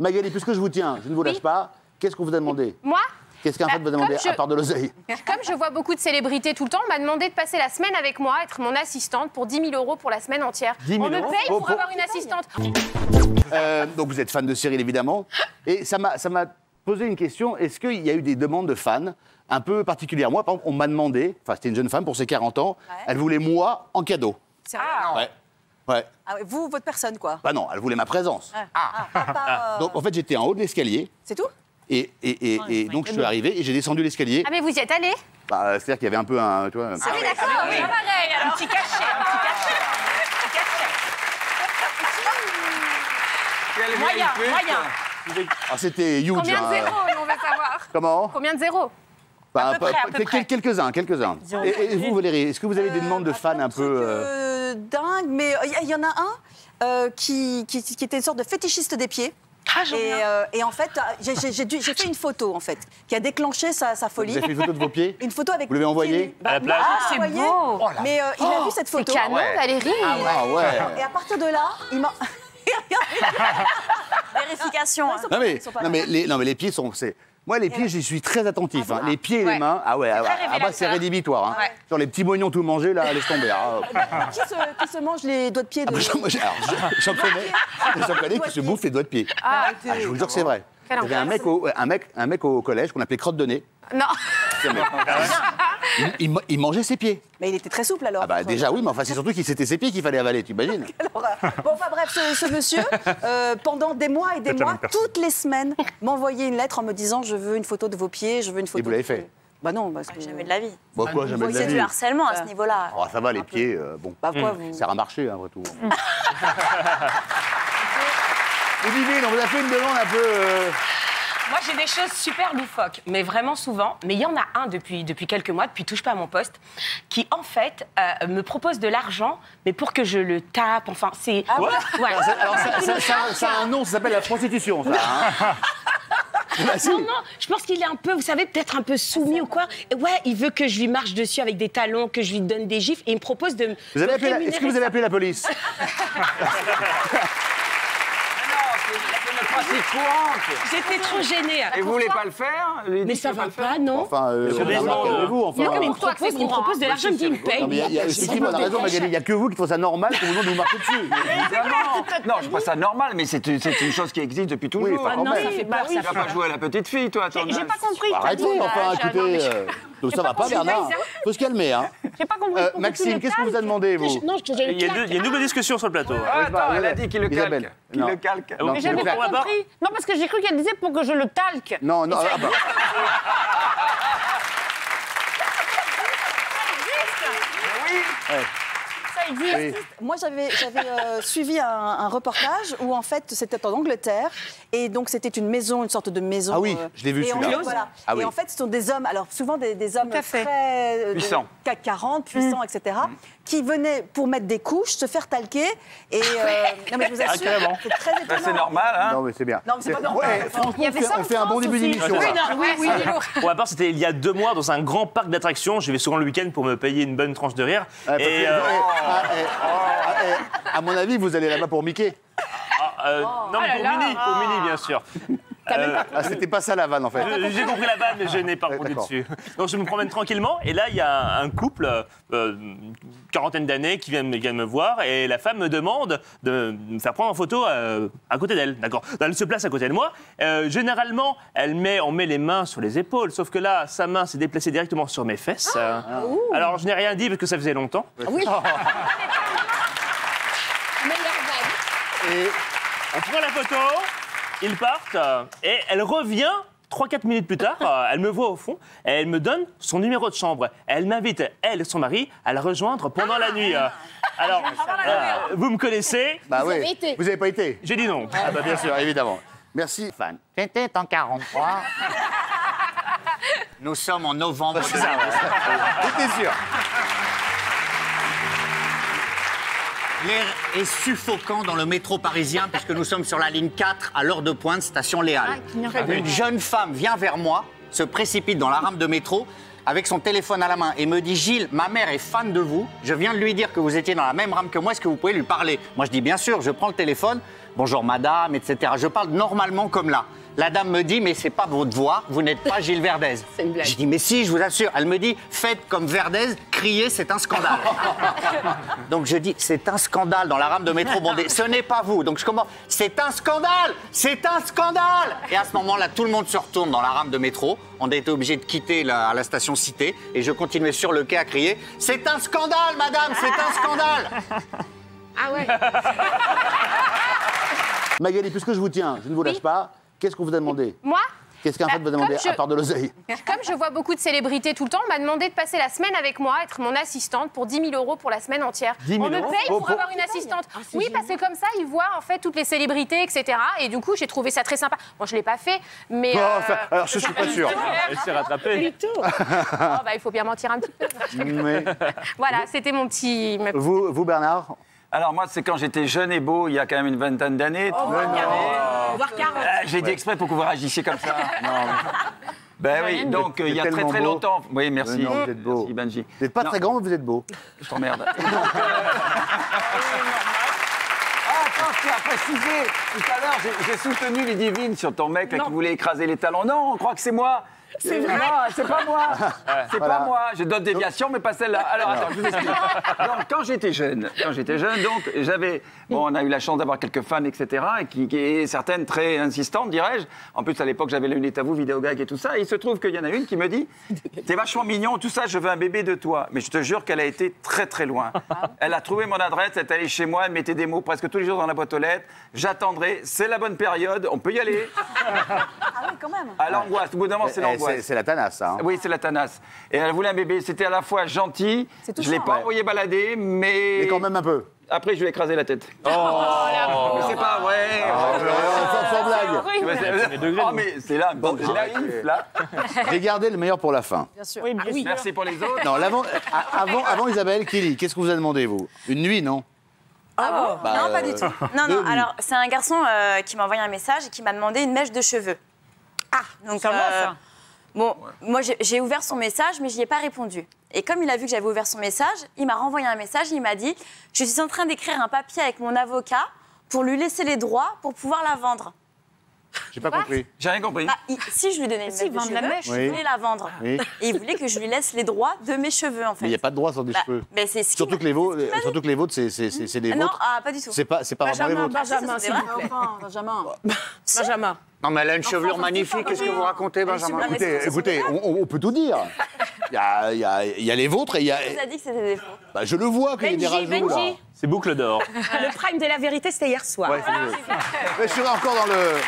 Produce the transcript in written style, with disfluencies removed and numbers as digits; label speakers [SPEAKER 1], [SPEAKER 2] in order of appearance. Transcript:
[SPEAKER 1] Magali, puisque je vous tiens, je ne vous lâche pas, qu'est-ce qu'on vous a demandé?
[SPEAKER 2] Moi?
[SPEAKER 1] Qu'est-ce qu'un fait vous a demandé, à part de l'oseille?
[SPEAKER 2] Comme je vois beaucoup de célébrités tout le temps, on m'a demandé de passer la semaine avec moi, être mon assistante pour 10 000 € pour la semaine entière.
[SPEAKER 1] 10 000
[SPEAKER 2] on me
[SPEAKER 1] euros
[SPEAKER 2] paye pour avoir une assistante.
[SPEAKER 1] Donc vous êtes fan de Cyril, évidemment. Et ça m'a posé une question. Est-ce qu'il y a eu des demandes de fans un peu particulières? Moi, par exemple, on m'a demandé, enfin c'était une jeune femme pour ses 40 ans, elle voulait moi en cadeau.
[SPEAKER 3] Sérieux?
[SPEAKER 1] Ouais. Ouais.
[SPEAKER 3] Ah, vous, votre personne, quoi.
[SPEAKER 1] Bah non, elle voulait ma présence. Donc en fait, j'étais en haut de l'escalier.
[SPEAKER 3] C'est tout?
[SPEAKER 1] Et donc je suis arrivé et j'ai descendu l'escalier.
[SPEAKER 2] Ah mais vous y êtes allé?
[SPEAKER 1] Bah, c'est-à-dire qu'il y avait un peu un... Tu vois,
[SPEAKER 2] Ah oui, d'accord, oui.
[SPEAKER 4] Pareil, alors. Un petit cachet,
[SPEAKER 5] Moyen.
[SPEAKER 1] Ah, c'était huge.
[SPEAKER 2] Combien de zéros, nous, on veut savoir?
[SPEAKER 1] Comment?
[SPEAKER 2] Combien de zéros?
[SPEAKER 1] Bah,
[SPEAKER 4] À peu près.
[SPEAKER 1] Quelques-uns. Et vous, Valérie, est-ce que vous avez des demandes de fans un peu...
[SPEAKER 3] dingue, mais il y en a un qui était une sorte de fétichiste des pieds.
[SPEAKER 4] Ah, j'en ai un.
[SPEAKER 3] Et en fait, j'ai fait une photo, en fait, qui a déclaché sa folie.
[SPEAKER 1] Vous avez fait une photo de vos pieds?
[SPEAKER 3] Une photo avec...
[SPEAKER 1] Vous l'avez envoyée?
[SPEAKER 3] À la plage?
[SPEAKER 4] C'est beau.
[SPEAKER 3] Mais il a vu cette photo.
[SPEAKER 2] C'est canon, Valérie.
[SPEAKER 1] Ah ouais.
[SPEAKER 3] Et à partir de là, il m'a...
[SPEAKER 4] Vérification. hein.
[SPEAKER 1] Non mais les pieds sont... Moi, les pieds, j'y suis très attentif. Hein. Les pieds et les mains, ah ouais, c'est rédhibitoire. Hein.
[SPEAKER 4] Ouais.
[SPEAKER 1] Sur les petits moignons tout mangés, là, laisse tomber. Ah.
[SPEAKER 3] Qui se mange les doigts de pied de...
[SPEAKER 1] J'en connais qui se bouffent les doigts de pied.
[SPEAKER 2] Ah,
[SPEAKER 1] Je vous jure que c'est vrai.
[SPEAKER 2] Quel
[SPEAKER 1] Il y avait un mec au collège qu'on appelait crotte de nez.
[SPEAKER 2] non.
[SPEAKER 1] Il mangeait ses pieds.
[SPEAKER 3] Mais il était très souple, alors.
[SPEAKER 1] Ah bah déjà oui, mais enfin c'est surtout que c'était ses pieds qu'il fallait avaler, tu imagines?
[SPEAKER 3] Bon, enfin bref, ce monsieur, pendant des mois et des mois, toutes les semaines, m'envoyait une lettre en me disant « Je veux une photo de vos pieds, je veux une photo... »
[SPEAKER 1] Et vous l'avez fait?
[SPEAKER 3] Bah non, parce que...
[SPEAKER 4] Jamais de la vie.
[SPEAKER 1] Bon, quoi, jamais de la
[SPEAKER 4] C'est
[SPEAKER 1] vie.
[SPEAKER 4] du harcèlement à ce niveau-là.
[SPEAKER 1] Oh, ça va, les pieds, bon.
[SPEAKER 3] Bah quoi, vous...
[SPEAKER 1] Ça sert à marcher, hein, après tout. Olivier, on vous a fait une demande un peu...
[SPEAKER 5] Moi, j'ai des choses super loufoques, mais vraiment souvent. Mais il y en a un depuis quelques mois, depuis Touche pas à mon poste, qui en fait me propose de l'argent, mais pour que je le tape. Enfin, c'est.
[SPEAKER 1] Quoi?
[SPEAKER 5] Ouais.
[SPEAKER 1] Alors ça a un nom, ça s'appelle la prostitution, ça. Hein. Bah, si.
[SPEAKER 5] Non, je pense qu'il est un peu, vous savez, peut-être un peu soumis ou quoi. Et ouais, il veut que je lui marche dessus avec des talons, que je lui donne des gifles, et il me propose de.
[SPEAKER 1] Est-ce que vous avez appelé la police?
[SPEAKER 5] J'étais trop gênée.
[SPEAKER 6] Et vous voulez pas le faire?
[SPEAKER 5] Mais ça va pas, non?
[SPEAKER 1] Enfin, calmez-vous, enfin.
[SPEAKER 5] Non, mais il me propose de l'argent, il me dit, il me paye.
[SPEAKER 1] Non, mais effectivement, on a raison, Magali, il n'y a que vous qui trouvez ça normal que vous demandez de vous marcher dessus.
[SPEAKER 6] Non, je trouve ça normal, mais c'est une chose qui existe depuis toujours.
[SPEAKER 1] Oui, enfin, quand
[SPEAKER 5] Non,
[SPEAKER 1] même.
[SPEAKER 5] ça fait peur,
[SPEAKER 6] Tu
[SPEAKER 5] ça
[SPEAKER 6] n'as
[SPEAKER 5] fait
[SPEAKER 6] pas
[SPEAKER 5] peur.
[SPEAKER 6] joué à la petite fille, toi, attends.
[SPEAKER 4] J'ai pas compris.
[SPEAKER 1] Arrêtez, enfin, écoutez. Donc ça va pas, Bernard. Faut se calmer, hein.
[SPEAKER 4] J'ai pas compris.
[SPEAKER 1] Maxime, qu'est-ce que vous a demandé, vous?
[SPEAKER 5] Non, je te
[SPEAKER 7] Il y a une double discussion sur le plateau.
[SPEAKER 6] Ah, attends, elle a dit qu'il le calque.
[SPEAKER 1] Isabelle.
[SPEAKER 6] Qu'il
[SPEAKER 1] Non.
[SPEAKER 6] le calque.
[SPEAKER 1] Non,
[SPEAKER 4] Mais
[SPEAKER 1] c'est
[SPEAKER 4] j'avais
[SPEAKER 1] le
[SPEAKER 4] pas
[SPEAKER 1] clair.
[SPEAKER 4] compris. Non, parce que j'ai cru qu'elle disait pour que je le talque.
[SPEAKER 1] Non, ah bah.
[SPEAKER 4] Ça existe.
[SPEAKER 1] Oui.
[SPEAKER 3] Moi, j'avais suivi un reportage où, en fait, c'était en Angleterre. Et donc, c'était une maison, une sorte de maison...
[SPEAKER 1] Ah oui, je l'ai vu,
[SPEAKER 3] et
[SPEAKER 1] celui-là.
[SPEAKER 3] voilà.
[SPEAKER 1] Ah
[SPEAKER 3] et
[SPEAKER 1] oui.
[SPEAKER 3] en fait, ce sont des hommes, alors souvent des hommes
[SPEAKER 2] Tout à fait.
[SPEAKER 3] très...
[SPEAKER 6] Puissants.
[SPEAKER 3] CAC 40, puissants, etc., qui venaient pour mettre des couches, se faire talquer. Et non, mais je vous assure,
[SPEAKER 7] carrément.
[SPEAKER 3] c'est très étonnant.
[SPEAKER 6] Bah, c'est normal, hein?
[SPEAKER 1] Non, mais c'est bien.
[SPEAKER 3] Non, mais c'est pas normal.
[SPEAKER 1] Ouais, franchement,
[SPEAKER 2] Il y avait ça
[SPEAKER 1] on
[SPEAKER 2] en
[SPEAKER 1] fait un bon
[SPEAKER 2] France
[SPEAKER 1] début
[SPEAKER 2] aussi.
[SPEAKER 1] d'émission.
[SPEAKER 7] Oui,
[SPEAKER 1] là.
[SPEAKER 2] Oui, c'est lourd.
[SPEAKER 7] Pour ma part, c'était il y a 2 mois dans un grand parc d'attractions. Je vais souvent le week-end pour me payer une bonne tranche de rire.
[SPEAKER 1] Parce que-
[SPEAKER 7] Et,
[SPEAKER 1] à mon avis, vous allez là-bas pour Mickey.
[SPEAKER 7] non, mais pour Mini, bien sûr.
[SPEAKER 1] Ah, c'était pas ça la vanne, en fait.
[SPEAKER 7] J'ai compris la vanne, mais je n'ai pas répondu
[SPEAKER 1] d'accord.
[SPEAKER 7] dessus. Donc je me promène tranquillement, et là, il y a un couple, quarantaine d'années, qui vient me voir, et la femme me demande de me faire prendre en photo à côté d'elle. D'accord. Elle se place à côté de moi. Généralement, on met les mains sur les épaules, sauf que là, sa main s'est déplacée directement sur mes fesses. Alors, je n'ai rien dit parce que ça faisait longtemps.
[SPEAKER 3] Oui.
[SPEAKER 1] Et
[SPEAKER 7] On prend la photo, ils partent, et elle revient 3-4 minutes plus tard, elle me voit au fond, et elle me donne son numéro de chambre. Elle m'invite, elle et son mari, à la rejoindre pendant la nuit. Alors, vous me connaissez,
[SPEAKER 1] bah
[SPEAKER 2] Vous
[SPEAKER 1] oui,
[SPEAKER 2] avez été.
[SPEAKER 1] vous avez pas été?
[SPEAKER 7] j'ai dit non.
[SPEAKER 1] Ah bah bien sûr, évidemment. Merci, fan.
[SPEAKER 8] C'était en 43. Nous sommes en novembre.
[SPEAKER 1] C'est ça, j'étais sûr.
[SPEAKER 8] L'air est suffocant dans le métro parisien puisque nous sommes sur la ligne 4 à l'heure de pointe, station Léal. Une jeune femme vient vers moi, se précipite dans la rame de métro avec son téléphone à la main et me dit « Gilles, ma mère est fan de vous. Je viens de lui dire que vous étiez dans la même rame que moi. Est-ce que vous pouvez lui parler ?» Moi, je dis « Bien sûr, je prends le téléphone. » bonjour madame, etc. Je parle normalement comme là. La dame me dit, mais c'est pas votre voix, vous n'êtes pas Gilles Verdez.
[SPEAKER 5] C'est une blague.
[SPEAKER 8] Je dis, mais si, je vous assure. Elle me dit, faites comme Verdez, criez, c'est un scandale. Donc je dis, c'est un scandale dans la rame de métro bondée. Ce n'est pas vous. Donc je commence, c'est un scandale, c'est un scandale. Et à ce moment-là, tout le monde se retourne dans la rame de métro. On a été obligé de quitter la station Cité. Et je continuais sur le quai à crier, c'est un scandale, madame, c'est un scandale.
[SPEAKER 2] Ah ouais.
[SPEAKER 1] Magali, puisque je vous tiens, je ne vous lâche pas. Qu'est-ce qu'on vous a demandé?
[SPEAKER 2] Moi
[SPEAKER 1] Qu'est-ce qu'un fait vous a demandé, à part de l'oseille?
[SPEAKER 2] Comme je vois beaucoup de célébrités tout le temps, on m'a demandé de passer la semaine avec moi, être mon assistante pour 10 000 € pour la semaine entière.
[SPEAKER 1] 10 000
[SPEAKER 2] on me
[SPEAKER 1] euros
[SPEAKER 2] paye pour avoir une assistante. Oui, parce que comme ça, ils voient en fait toutes les célébrités, etc. Et du coup, j'ai trouvé ça très sympa. Bon, je l'ai pas fait, mais.
[SPEAKER 1] Oh, enfin, alors, je suis pas sûr.
[SPEAKER 7] Elle s'est rattrapée.
[SPEAKER 2] Oh, bah, il faut bien mentir un petit peu.
[SPEAKER 1] Mais
[SPEAKER 2] Voilà, c'était mon petit.
[SPEAKER 1] vous, Bernard?
[SPEAKER 6] Alors moi, c'est quand j'étais jeune et beau, il y a quand même une vingtaine d'années.
[SPEAKER 5] Voire 40.
[SPEAKER 6] J'ai dit exprès pour que vous réagissiez comme ça. Non. Ben oui, donc il y a très
[SPEAKER 1] tellement
[SPEAKER 6] très
[SPEAKER 1] beau.
[SPEAKER 6] longtemps. Oui, merci.
[SPEAKER 1] Non, vous êtes beau.
[SPEAKER 6] Merci, Benji.
[SPEAKER 1] Vous n'êtes pas
[SPEAKER 6] Non,
[SPEAKER 1] très grand, mais vous êtes beau.
[SPEAKER 6] Je t'emmerde.
[SPEAKER 8] Ah, attends, tu as précisé.
[SPEAKER 6] Tout à l'heure, j'ai soutenu les divines sur ton mec là, qui voulait écraser les talons. Non, on croit que c'est moi.
[SPEAKER 5] C'est vrai.
[SPEAKER 6] Non, c'est pas moi. C'est
[SPEAKER 1] Voilà.
[SPEAKER 6] pas moi. J'ai d'autres déviations, mais pas celle-là. Alors, attends, je vous explique. Donc, quand j'étais jeune, donc, j'avais... Bon, on a eu la chance d'avoir quelques fans, etc., et certaines très insistantes, dirais-je. En plus, à l'époque, j'avais les lunettes à vous, vidéogag et tout ça. Et il se trouve qu'il y en a une qui me dit « T'es vachement mignon, tout ça, je veux un bébé de toi. » Mais je te jure qu'elle a été très, très loin. Elle a trouvé mon adresse, elle est allée chez moi, elle mettait des mots presque tous les jours dans la boîte aux lettres. J'attendrai, c'est la bonne période, on peut y aller.
[SPEAKER 3] Ah oui, quand même.
[SPEAKER 6] À l'angoisse, au bout d'un moment, c'est l'angoisse.
[SPEAKER 1] C'est la tanasse, ça. Hein.
[SPEAKER 6] Oui, c'est la tanasse. Et elle voulait un bébé. C'était à la fois gentil. Je ne l'ai pas envoyé balader, mais.
[SPEAKER 1] Mais quand même un peu.
[SPEAKER 6] Après, je lui ai écrasé la tête. Mais c'est pas vrai.
[SPEAKER 1] Sans blague.
[SPEAKER 6] Oh, mais c'est là, bon, c'est naïf, là.
[SPEAKER 1] J'ai gardé le meilleur pour la fin.
[SPEAKER 3] Bien sûr.
[SPEAKER 4] Oui, bien sûr.
[SPEAKER 6] Merci pour les autres.
[SPEAKER 1] Non, avant Isabelle, Kelly, qu'est-ce que vous a demandé, vous? Une nuit, non?
[SPEAKER 3] Ah bon?
[SPEAKER 1] Bah,
[SPEAKER 3] Non, pas du tout.
[SPEAKER 9] Non,
[SPEAKER 1] Deux
[SPEAKER 9] non,
[SPEAKER 1] nuits.
[SPEAKER 9] alors c'est un garçon qui m'a envoyé un message et qui m'a demandé une mèche de cheveux. Ah, donc
[SPEAKER 4] Ça va, ça.
[SPEAKER 9] Bon, moi j'ai ouvert son message, mais je n'y ai pas répondu. Et comme il a vu que j'avais ouvert son message, il m'a renvoyé un message, il m'a dit « Je suis en train d'écrire un papier avec mon avocat pour lui laisser les droits pour pouvoir la vendre.
[SPEAKER 1] J'ai pas compris.
[SPEAKER 6] J'ai rien compris.
[SPEAKER 9] Bah, si je lui donnais une
[SPEAKER 4] Si,
[SPEAKER 9] mèche de
[SPEAKER 4] vendre la
[SPEAKER 9] cheveux,
[SPEAKER 4] mèche.
[SPEAKER 9] il
[SPEAKER 1] Oui.
[SPEAKER 9] voulait la vendre.
[SPEAKER 1] Oui.
[SPEAKER 9] Et il voulait que je lui laisse les droits de mes cheveux, en fait.
[SPEAKER 1] Mais il n'y a pas de droit sur des
[SPEAKER 9] Bah,
[SPEAKER 1] cheveux.
[SPEAKER 9] mais c'est ce qu'il
[SPEAKER 1] Surtout
[SPEAKER 9] m'a-
[SPEAKER 1] que les vôtres, c'est les
[SPEAKER 9] Non,
[SPEAKER 1] vôtres.
[SPEAKER 9] ah, pas du tout.
[SPEAKER 1] C'est pas vraiment les vôtres.
[SPEAKER 4] Benjamin,
[SPEAKER 9] c'est
[SPEAKER 4] s'il
[SPEAKER 9] vrai.
[SPEAKER 4] vous plaît.
[SPEAKER 3] Enfin, Benjamin.
[SPEAKER 4] Benjamin.
[SPEAKER 8] Non, mais elle a une chevelure magnifique. Qu'est-ce que vous racontez, Benjamin?
[SPEAKER 9] Non, mais
[SPEAKER 1] Écoutez, on peut tout dire. Il y a les vôtres et il y a.
[SPEAKER 9] Il nous a dit que c'était des faux.
[SPEAKER 1] Bah, je le vois qu'il y a des rajouts, là.
[SPEAKER 5] Benji.
[SPEAKER 7] C'est boucle d'or.
[SPEAKER 5] Le prime de la vérité, c'était hier soir.
[SPEAKER 1] Ouais, c'est vrai. Mais je suis encore dans le.